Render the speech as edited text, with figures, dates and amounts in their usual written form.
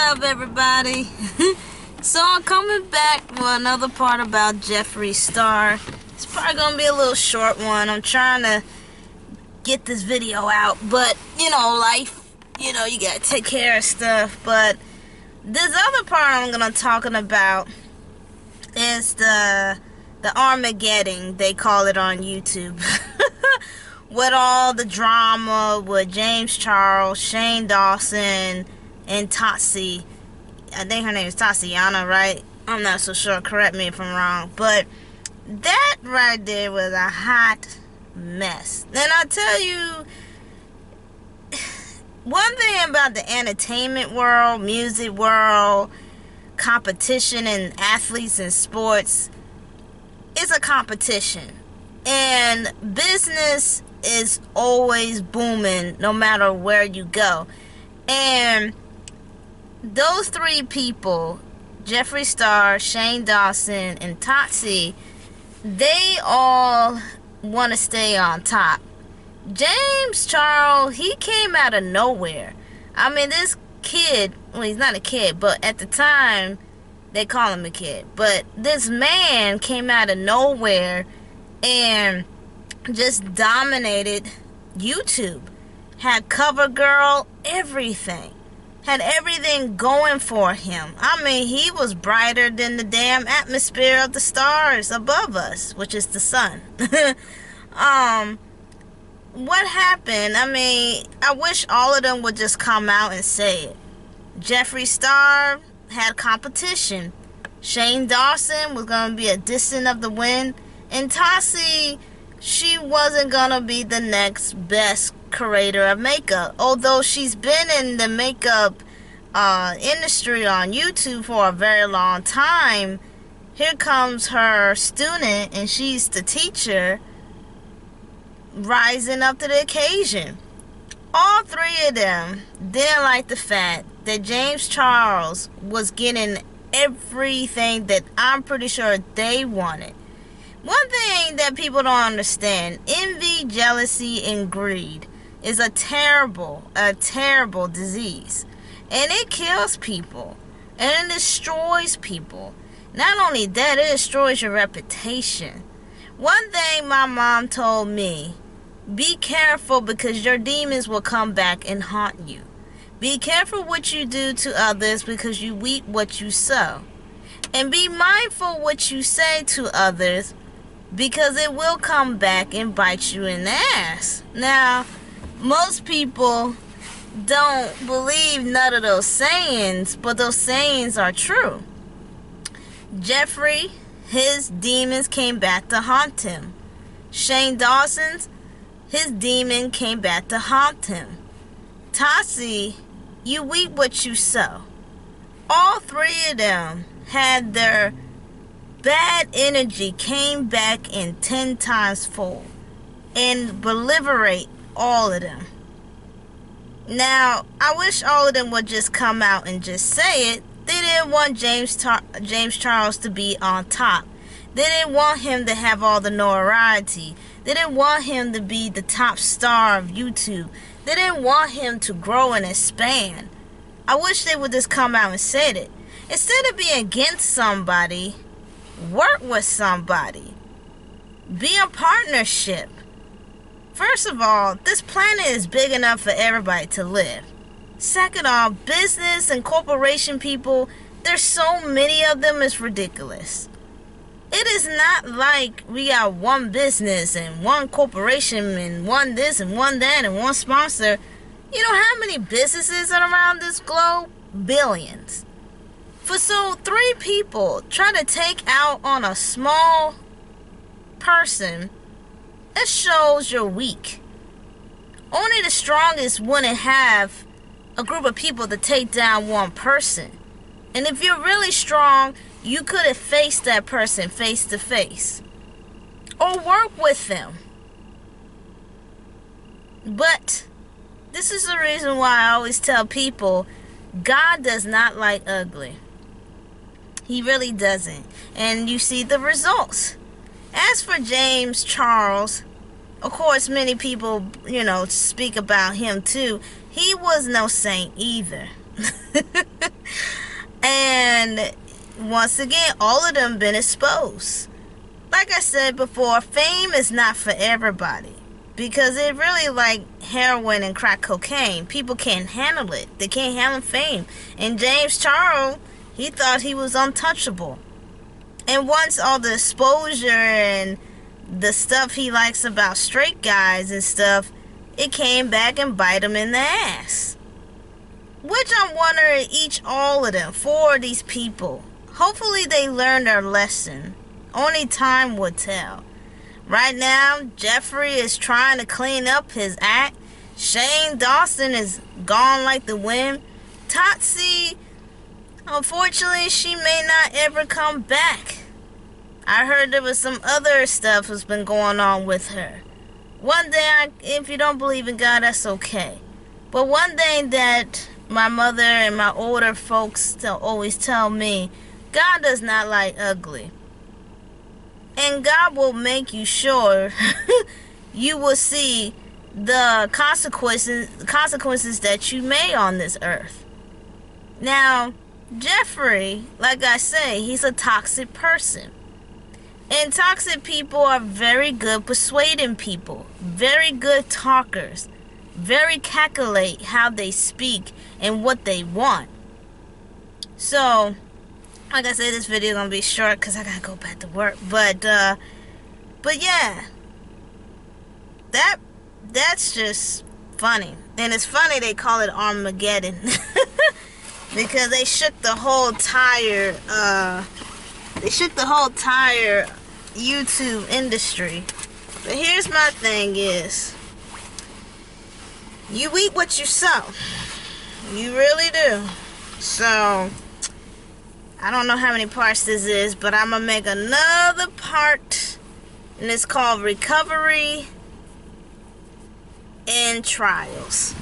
up, everybody? So I'm coming back with another part about Jeffree Star. It's probably gonna be a little short one. I'm trying to get this video out, but life, you gotta take care of stuff. But this other part I'm gonna talking about is the Armageddon, they call it on YouTube. With all the drama with James Charles, Shane Dawson, and Totsi. I think her name is Tatiana, right? I'm not so sure. Correct me if I'm wrong. But that right there was a hot mess. And I tell you, one thing about the entertainment world, music world, competition and athletes and sports, it's a competition. And business is always booming no matter where you go. And those three people, Jeffree Star, Shane Dawson, and Totsi, they all want to stay on top. James Charles, he came out of nowhere. I mean, this kid, well, he's not a kid, but at the time, they call him a kid. But this man came out of nowhere and just dominated YouTube. Had cover girl, everything. Had everything going for him. I mean, he was brighter than the damn atmosphere of the stars above us, which is the sun. What happened? I mean, I wish all of them would just come out and say it. Jeffree Star had competition. Shane Dawson was going to be a distant of the wind. And Totsi, she wasn't going to be the next best creator of makeup. Although she's been in the makeup industry on YouTube for a very long time, here comes her student, and she's the teacher, rising up to the occasion. All three of them didn't like the fact that James Charles was getting everything that I'm pretty sure they wanted. One thing that people don't understand, envy, jealousy, and greed is a terrible disease. And it kills people. And it destroys people. Not only that, it destroys your reputation. One thing my mom told me, be careful because your demons will come back and haunt you. Be careful what you do to others because you reap what you sow. And be mindful what you say to others because it will come back and bite you in the ass. Now, most people don't believe none of those sayings, but those sayings are true. Jeffree, his demons came back to haunt him. Shane Dawson's, his demon came back to haunt him. Totsi, you reap what you sow. All three of them had their bad energy came back in 10 times fold and liberate all of them. Now, I wish all of them would just come out and just say it. They didn't want James Charles to be on top. They didn't want him to have all the notoriety. They didn't want him to be the top star of YouTube. They didn't want him to grow and expand. I wish they would just come out and say it. Instead of being against somebody, work with somebody. Be a partnership. First of all, this planet is big enough for everybody to live. Second of all, business and corporation people, there's so many of them, it's ridiculous. It is not like we got one business and one corporation and one this and one that and one sponsor. You know how many businesses are around this globe? Billions. So three people try to take out on a small person, it shows you're weak. Only the strongest wouldn't have a group of people to take down one person. And if you're really strong, you could have faced that person face to face. Or work with them. But this is the reason why I always tell people, God does not like ugly. He really doesn't. And you see the results. As for James Charles, of course, many people, speak about him too. He was no saint either. And once again, all of them been exposed. Like I said before, fame is not for everybody. Because it really like heroin and crack cocaine. People can't handle it. They can't handle fame. And James Charles, he thought he was untouchable. And once all the exposure and the stuff he likes about straight guys and stuff, it came back and bite him in the ass. Which I'm wondering, all of them, 4 of these people, hopefully they learned their lesson. Only time will tell. Right now, Jeffree is trying to clean up his act. Shane Dawson is gone like the wind. Totsi, unfortunately, she may not ever come back. I heard there was some other stuff that's been going on with her. One day, if you don't believe in God, that's okay. But one thing that my mother and my older folks always tell me, God does not like ugly. And God will make you sure you will see the consequences that you made on this earth. Now, Jeffree, like I say, he's a toxic person. And toxic people are very good persuading people. Very good talkers. Very calculate how they speak and what they want. So, like I said, this video is going to be short because I got to go back to work. But yeah. That's just funny. And it's funny they call it Armageddon. Because they shook the whole entire YouTube industry. But here's my thing is, you eat what you sow. You really do. So, I don't know how many parts this is, but I'm going to make another part. And it's called Recovery and Trials.